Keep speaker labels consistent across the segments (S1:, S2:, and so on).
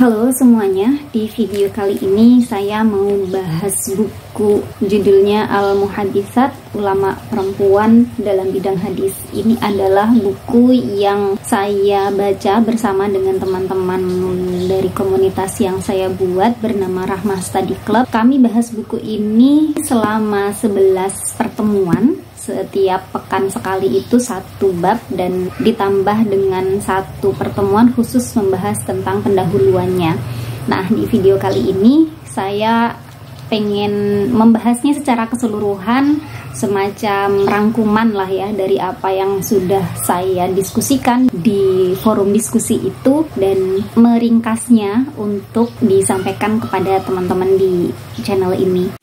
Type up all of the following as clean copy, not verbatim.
S1: Halo semuanya, di video kali ini saya mau bahas buku judulnya Al-Muhadditsat, Ulama Perempuan dalam Bidang Hadis. Ini adalah buku yang saya baca bersama dengan teman-teman dari komunitas yang saya buat bernama Rahmah Study Club. Kami bahas buku ini selama 11 pertemuan. Setiap pekan sekali itu satu bab dan ditambah dengan satu pertemuan khusus membahas tentang pendahuluannya. Nah, di video kali ini saya pengen membahasnya secara keseluruhan, semacam rangkuman lah ya dari apa yang sudah saya diskusikan di forum diskusi itu dan meringkasnya untuk disampaikan kepada teman-teman di channel ini.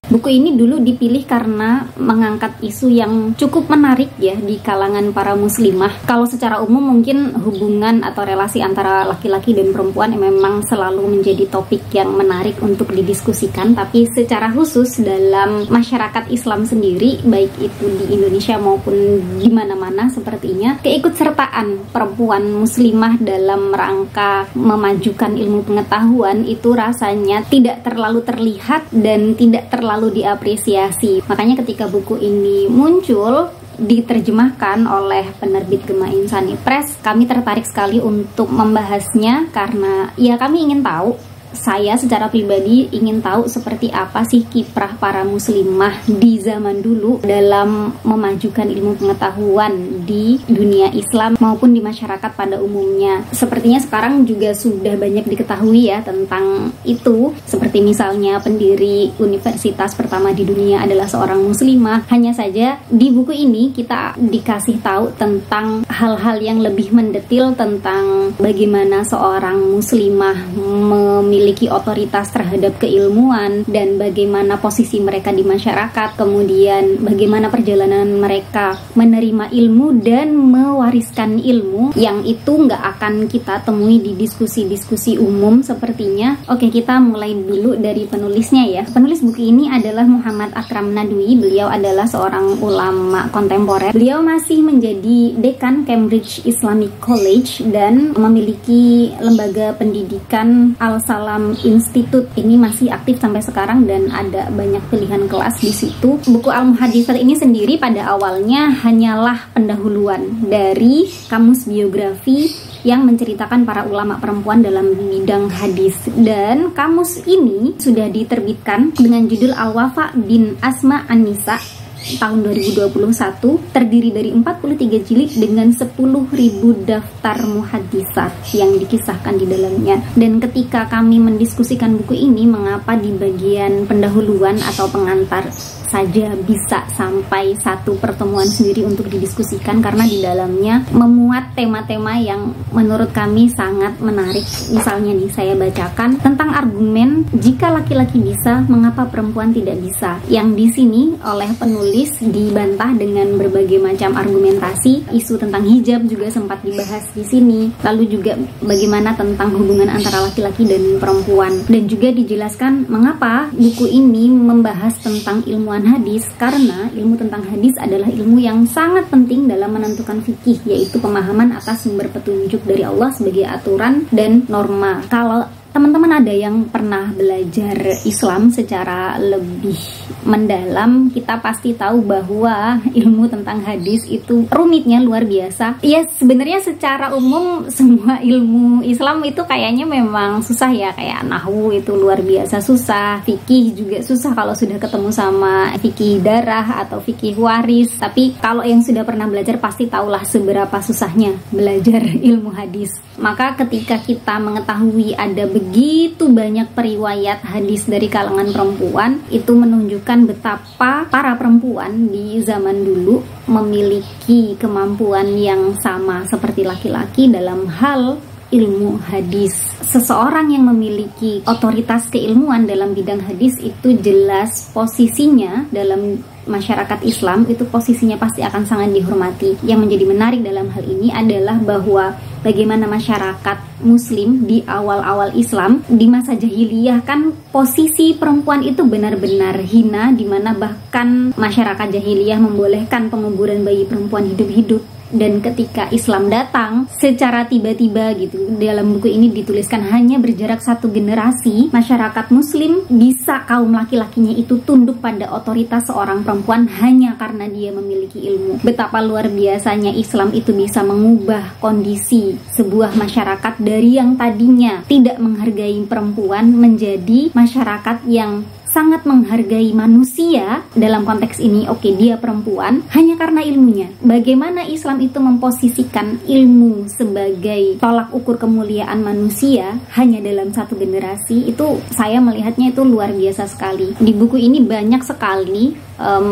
S1: Buku ini dulu dipilih karena mengangkat isu yang cukup menarik ya di kalangan para muslimah. Kalau secara umum mungkin hubungan atau relasi antara laki-laki dan perempuan memang selalu menjadi topik yang menarik untuk didiskusikan. Tapi secara khusus dalam masyarakat Islam sendiri, baik itu di Indonesia maupun di mana-mana sepertinya, keikutsertaan perempuan muslimah dalam rangka memajukan ilmu pengetahuan itu rasanya tidak terlalu terlihat dan tidak terlalu diapresiasi. Makanya ketika buku ini muncul diterjemahkan oleh penerbit Gema Insani Press, kami tertarik sekali untuk membahasnya karena ya kami ingin tahu, saya secara pribadi ingin tahu seperti apa sih kiprah para muslimah di zaman dulu dalam memajukan ilmu pengetahuan di dunia Islam maupun di masyarakat pada umumnya. Sepertinya sekarang juga sudah banyak diketahui ya tentang itu, seperti misalnya pendiri universitas pertama di dunia adalah seorang muslimah. Hanya saja di buku ini kita dikasih tahu tentang hal-hal yang lebih mendetil tentang bagaimana seorang muslimah memiliki otoritas terhadap keilmuan dan bagaimana posisi mereka di masyarakat, kemudian bagaimana perjalanan mereka menerima ilmu dan mewariskan ilmu yang itu nggak akan kita temui di diskusi-diskusi umum sepertinya. Oke, kita mulai dulu dari penulisnya ya. Penulis buku ini adalah Muhammad Akram Nadwi. Beliau adalah seorang ulama kontemporer. Beliau masih menjadi dekan Cambridge Islamic College dan memiliki lembaga pendidikan Al-Salam Institute. Ini masih aktif sampai sekarang dan ada banyak pilihan kelas di situ. Buku Al-Muhadditsat ini sendiri pada awalnya hanyalah pendahuluan dari kamus biografi yang menceritakan para ulama perempuan dalam bidang hadis, dan kamus ini sudah diterbitkan dengan judul Al-Wafa bin Asma An-Nisa tahun 2021, terdiri dari 43 jilid dengan 10.000 daftar muhadditsat yang dikisahkan di dalamnya. Dan ketika kami mendiskusikan buku ini, mengapa di bagian pendahuluan atau pengantar saja bisa sampai satu pertemuan sendiri untuk didiskusikan, karena di dalamnya memuat tema-tema yang menurut kami sangat menarik. Misalnya nih, saya bacakan tentang argumen jika laki-laki bisa, mengapa perempuan tidak bisa, yang di sini oleh penulis dibantah dengan berbagai macam argumentasi. Isu tentang hijab juga sempat dibahas di sini, lalu juga bagaimana tentang hubungan antara laki-laki dan perempuan, dan juga dijelaskan mengapa buku ini membahas tentang ilmuwan hadis, karena ilmu tentang hadis adalah ilmu yang sangat penting dalam menentukan fikih, yaitu pemahaman atas sumber petunjuk dari Allah sebagai aturan dan norma. Kalau teman-teman ada yang pernah belajar Islam secara lebih mendalam, kita pasti tahu bahwa ilmu tentang hadis itu rumitnya luar biasa. Ya sebenarnya secara umum semua ilmu Islam itu kayaknya memang susah ya, kayak nahwu itu luar biasa susah, fikih juga susah kalau sudah ketemu sama fikih darah atau fikih waris. Tapi kalau yang sudah pernah belajar pasti tahulah seberapa susahnya belajar ilmu hadis. Maka ketika kita mengetahui ada begitu banyak periwayat hadis dari kalangan perempuan, itu menunjukkan betapa para perempuan di zaman dulu memiliki kemampuan yang sama seperti laki-laki dalam hal ilmu hadis. Seseorang yang memiliki otoritas keilmuan dalam bidang hadis itu jelas posisinya dalam masyarakat Islam, itu posisinya pasti akan sangat dihormati. Yang menjadi menarik dalam hal ini adalah bahwa bagaimana masyarakat muslim di awal-awal Islam, di masa jahiliyah kan posisi perempuan itu benar-benar hina, di mana bahkan masyarakat jahiliyah membolehkan penguburan bayi perempuan hidup-hidup. Dan ketika Islam datang secara tiba-tiba gitu, dalam buku ini dituliskan hanya berjarak 1 generasi, masyarakat muslim bisa kaum laki-lakinya itu tunduk pada otoritas seorang perempuan hanya karena dia memiliki ilmu. Betapa luar biasanya Islam itu bisa mengubah kondisi sebuah masyarakat dari yang tadinya tidak menghargai perempuan menjadi masyarakat yang sangat menghargai manusia. Dalam konteks ini, oke, dia perempuan hanya karena ilmunya. Bagaimana Islam itu memposisikan ilmu sebagai tolak ukur kemuliaan manusia hanya dalam 1 generasi, itu saya melihatnya itu luar biasa sekali. Di buku ini banyak sekali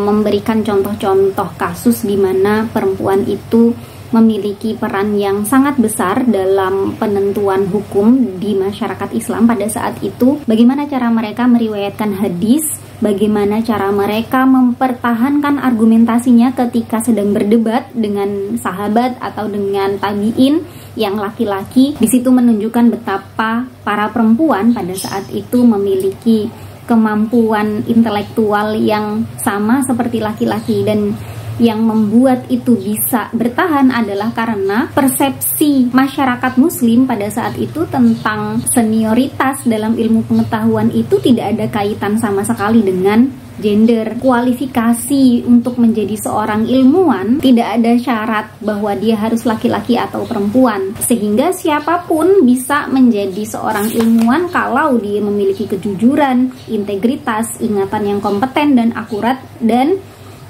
S1: memberikan contoh-contoh kasus di mana perempuan itu memiliki peran yang sangat besar dalam penentuan hukum di masyarakat Islam pada saat itu. Bagaimana cara mereka meriwayatkan hadis, bagaimana cara mereka mempertahankan argumentasinya ketika sedang berdebat dengan sahabat atau dengan tabi'in yang laki-laki. Di situ menunjukkan betapa para perempuan pada saat itu memiliki kemampuan intelektual yang sama seperti laki-laki, dan yang membuat itu bisa bertahan adalah karena persepsi masyarakat muslim pada saat itu tentang senioritas dalam ilmu pengetahuan itu tidak ada kaitan sama sekali dengan gender. Kualifikasi untuk menjadi seorang ilmuwan tidak ada syarat bahwa dia harus laki-laki atau perempuan, sehingga siapapun bisa menjadi seorang ilmuwan kalau dia memiliki kejujuran, integritas, ingatan yang kompeten dan akurat, dan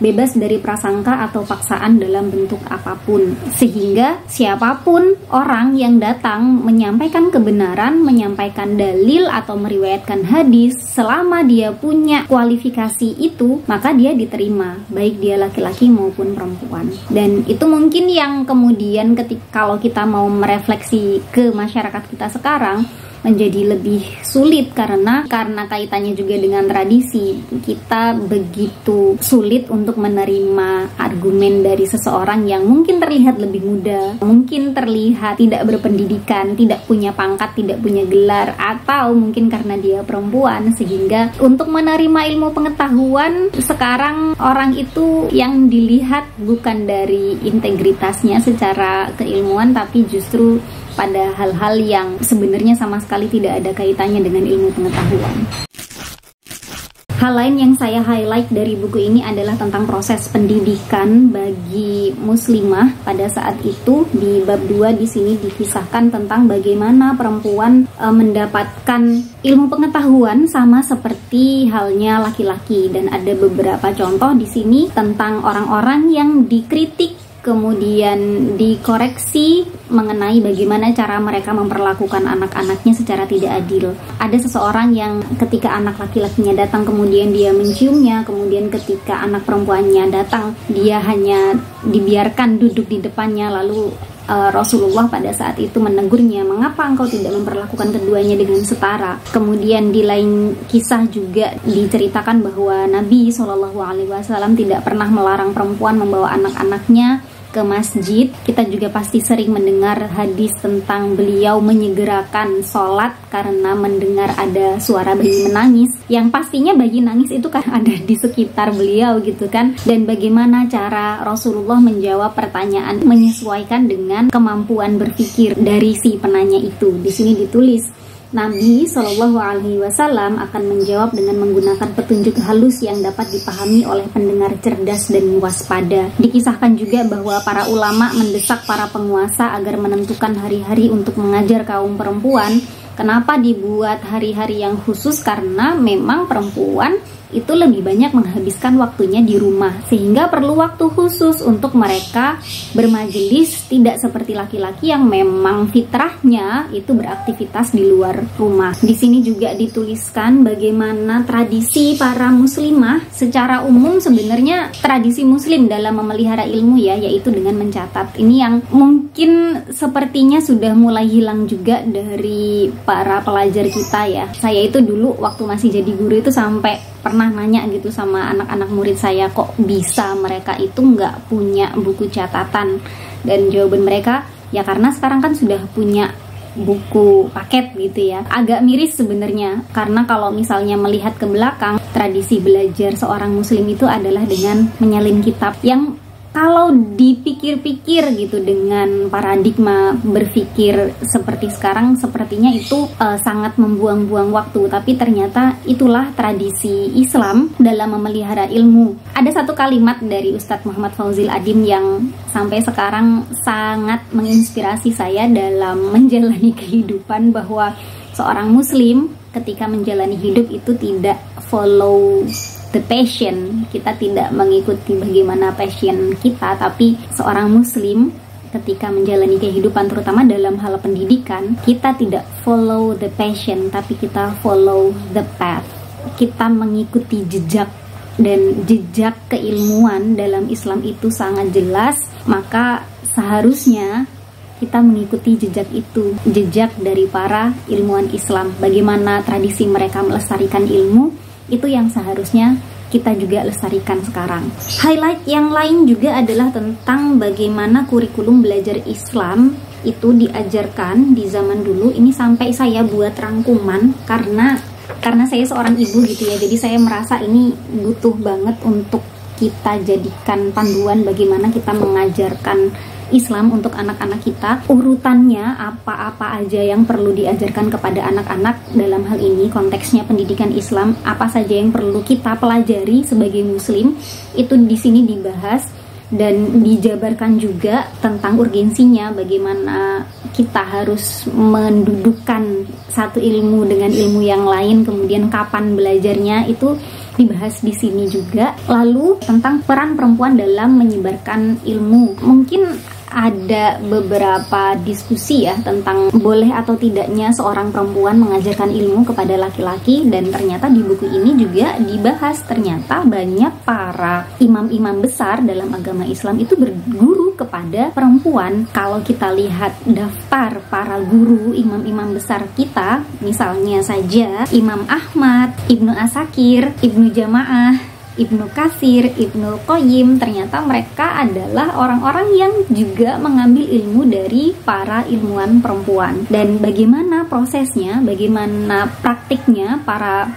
S1: bebas dari prasangka atau paksaan dalam bentuk apapun. Sehingga siapapun orang yang datang menyampaikan kebenaran, menyampaikan dalil atau meriwayatkan hadis, selama dia punya kualifikasi itu, maka dia diterima, baik dia laki-laki maupun perempuan. Dan itu mungkin yang kemudian kalau kita mau merefleksi ke masyarakat kita sekarang menjadi lebih sulit karena kaitannya juga dengan tradisi. Kita begitu sulit untuk menerima argumen dari seseorang yang mungkin terlihat lebih muda, mungkin terlihat tidak berpendidikan, tidak punya pangkat, tidak punya gelar, atau mungkin karena dia perempuan, sehingga untuk menerima ilmu pengetahuan sekarang orang itu yang dilihat bukan dari integritasnya secara keilmuan, tapi justru pada hal-hal yang sebenarnya sama sekali tidak ada kaitannya dengan ilmu pengetahuan. Hal lain yang saya highlight dari buku ini adalah tentang proses pendidikan bagi muslimah pada saat itu. Di bab 2 di sini dikisahkan tentang bagaimana perempuan mendapatkan ilmu pengetahuan sama seperti halnya laki-laki, dan ada beberapa contoh di sini tentang orang-orang yang dikritik kemudian dikoreksi mengenai bagaimana cara mereka memperlakukan anak-anaknya secara tidak adil. Ada seseorang yang ketika anak laki-lakinya datang kemudian dia menciumnya, kemudian ketika anak perempuannya datang dia hanya dibiarkan duduk di depannya, lalu Rasulullah pada saat itu menegurnya, mengapa engkau tidak memperlakukan keduanya dengan setara. Kemudian di lain kisah juga diceritakan bahwa Nabi SAW tidak pernah melarang perempuan membawa anak-anaknya ke masjid. Kita juga pasti sering mendengar hadis tentang beliau menyegerakan sholat karena mendengar ada suara bayi menangis, yang pastinya bayi nangis itu kan ada di sekitar beliau gitu kan. Dan bagaimana cara Rasulullah menjawab pertanyaan menyesuaikan dengan kemampuan berpikir dari si penanya itu. Di sini ditulis Nabi SAW akan menjawab dengan menggunakan petunjuk halus yang dapat dipahami oleh pendengar cerdas dan waspada. Dikisahkan juga bahwa para ulama mendesak para penguasa agar menentukan hari-hari untuk mengajar kaum perempuan. Kenapa dibuat hari-hari yang khusus? Karena memang perempuan itu lebih banyak menghabiskan waktunya di rumah, sehingga perlu waktu khusus untuk mereka bermajelis, tidak seperti laki-laki yang memang fitrahnya itu beraktivitas di luar rumah. Di sini juga dituliskan bagaimana tradisi para muslimah secara umum. Sebenarnya tradisi muslim dalam memelihara ilmu yaitu dengan mencatat. Ini yang mungkin sepertinya sudah mulai hilang juga dari para pelajar kita ya. Saya itu dulu waktu masih jadi guru itu sampai pernah nanya gitu sama anak-anak murid saya, kok bisa mereka itu nggak punya buku catatan? Dan jawaban mereka, ya karena sekarang kan sudah punya buku paket gitu ya. Agak miris sebenarnya, karena kalau misalnya melihat ke belakang, tradisi belajar seorang muslim itu adalah dengan menyalin kitab, yang kalau dipikir-pikir gitu dengan paradigma berpikir seperti sekarang, sepertinya itu sangat membuang-buang waktu. Tapi ternyata itulah tradisi Islam dalam memelihara ilmu. Ada satu kalimat dari Ustadz Muhammad Fauzil Adim yang sampai sekarang sangat menginspirasi saya dalam menjalani kehidupan, bahwa seorang muslim ketika menjalani hidup itu tidak follow the passion, kita tidak mengikuti bagaimana passion kita, tapi seorang muslim ketika menjalani kehidupan, terutama dalam hal pendidikan, kita tidak follow the passion, tapi kita follow the path. Kita mengikuti jejak, dan jejak keilmuan dalam Islam itu sangat jelas, maka seharusnya kita mengikuti jejak itu, jejak dari para ilmuwan Islam. Bagaimana tradisi mereka melestarikan ilmu, itu yang seharusnya kita juga lestarikan sekarang. Highlight yang lain juga adalah tentang bagaimana kurikulum belajar Islam itu diajarkan di zaman dulu. Ini sampai saya buat rangkuman karena saya seorang ibu gitu ya, jadi saya merasa ini butuh banget untuk kita jadikan panduan bagaimana kita mengajarkan Islam untuk anak-anak kita. Urutannya apa-apa aja yang perlu diajarkan kepada anak-anak dalam hal ini konteksnya pendidikan Islam, apa saja yang perlu kita pelajari sebagai muslim, itu di sini dibahas dan dijabarkan juga tentang urgensinya, bagaimana kita harus mendudukkan satu ilmu dengan ilmu yang lain, kemudian kapan belajarnya, itu dibahas di sini juga. Lalu tentang peran perempuan dalam menyebarkan ilmu, mungkin ada beberapa diskusi ya tentang boleh atau tidaknya seorang perempuan mengajarkan ilmu kepada laki-laki, dan ternyata di buku ini juga dibahas, ternyata banyak para imam-imam besar dalam agama Islam itu berguru kepada perempuan. Kalau kita lihat daftar para guru imam-imam besar kita, misalnya saja Imam Ahmad, Ibnu Asakir, Ibnu Jamaah, Ibnu Katsir, Ibnu Qayyim, ternyata mereka adalah orang-orang yang juga mengambil ilmu dari para ilmuwan perempuan. Dan bagaimana prosesnya, bagaimana praktiknya para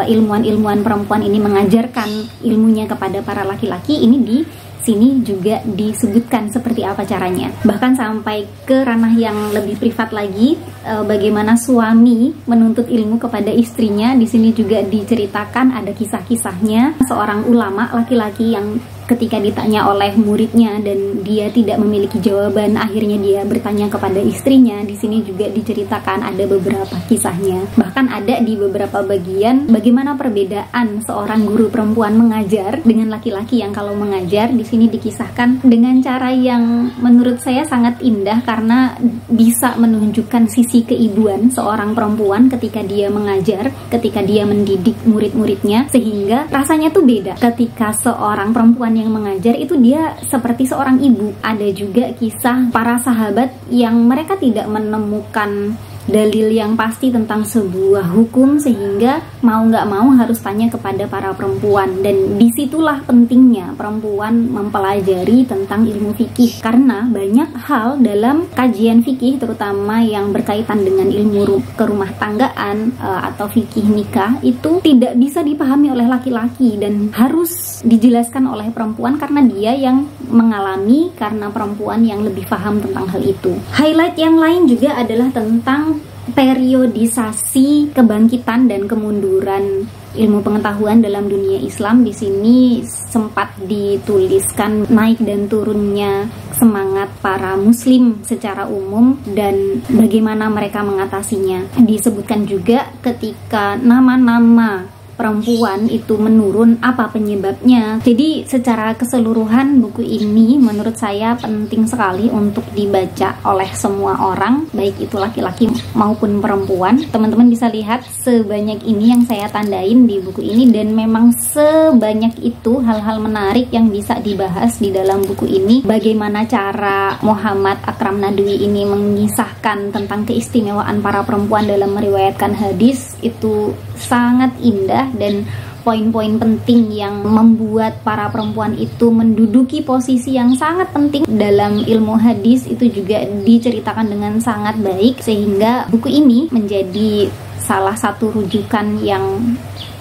S1: ilmuwan-ilmuwan perempuan ini mengajarkan ilmunya kepada para laki-laki, ini di sini juga disebutkan seperti apa caranya. Bahkan sampai ke ranah yang lebih privat lagi, bagaimana suami menuntut ilmu kepada istrinya. Di sini juga diceritakan, ada kisah-kisahnya seorang ulama laki-laki yang ketika ditanya oleh muridnya dan dia tidak memiliki jawaban, akhirnya dia bertanya kepada istrinya. Di sini juga diceritakan ada beberapa kisahnya. Bahkan ada di beberapa bagian bagaimana perbedaan seorang guru perempuan mengajar dengan laki-laki yang kalau mengajar. Di sini dikisahkan dengan cara yang menurut saya sangat indah, karena bisa menunjukkan sisi keibuan seorang perempuan ketika dia mengajar, ketika dia mendidik murid-muridnya, sehingga rasanya tuh beda. Ketika seorang perempuan yang mengajar itu dia seperti seorang ibu. Ada juga kisah para sahabat yang mereka tidak menemukan dalil yang pasti tentang sebuah hukum, sehingga mau nggak mau harus tanya kepada para perempuan. Dan disitulah pentingnya perempuan mempelajari tentang ilmu fikih, karena banyak hal dalam kajian fikih, terutama yang berkaitan dengan ilmu kerumah tanggaan atau fikih nikah, itu tidak bisa dipahami oleh laki-laki dan harus dijelaskan oleh perempuan, karena dia yang mengalami, karena perempuan yang lebih paham tentang hal itu. Highlight yang lain juga adalah tentang periodisasi kebangkitan dan kemunduran ilmu pengetahuan dalam dunia Islam. Di sini sempat dituliskan naik dan turunnya semangat para muslim secara umum dan bagaimana mereka mengatasinya. Disebutkan juga ketika nama-nama perempuan itu menurun, apa penyebabnya. Jadi secara keseluruhan buku ini menurut saya penting sekali untuk dibaca oleh semua orang, baik itu laki-laki maupun perempuan. Teman-teman bisa lihat sebanyak ini yang saya tandain di buku ini, dan memang sebanyak itu hal-hal menarik yang bisa dibahas di dalam buku ini. Bagaimana cara Muhammad Akram Nadwi ini mengisahkan tentang keistimewaan para perempuan dalam meriwayatkan hadis, itu sangat indah, dan poin-poin penting yang membuat para perempuan itu menduduki posisi yang sangat penting dalam ilmu hadis itu juga diceritakan dengan sangat baik, sehingga buku ini menjadi salah satu rujukan yang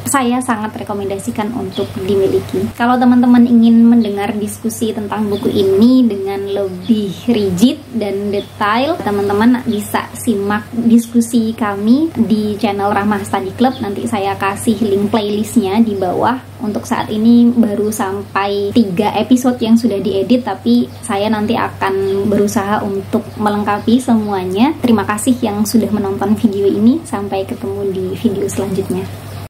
S1: saya sangat rekomendasikan untuk dimiliki. Kalau teman-teman ingin mendengar diskusi tentang buku ini dengan lebih rigid dan detail, teman-teman bisa simak diskusi kami di channel Rahmah Study Club. Nanti saya kasih link playlistnya di bawah. Untuk saat ini baru sampai 3 episode yang sudah diedit, tapi saya nanti akan berusaha untuk melengkapi semuanya. Terima kasih yang sudah menonton video ini. Sampai ketemu di video selanjutnya.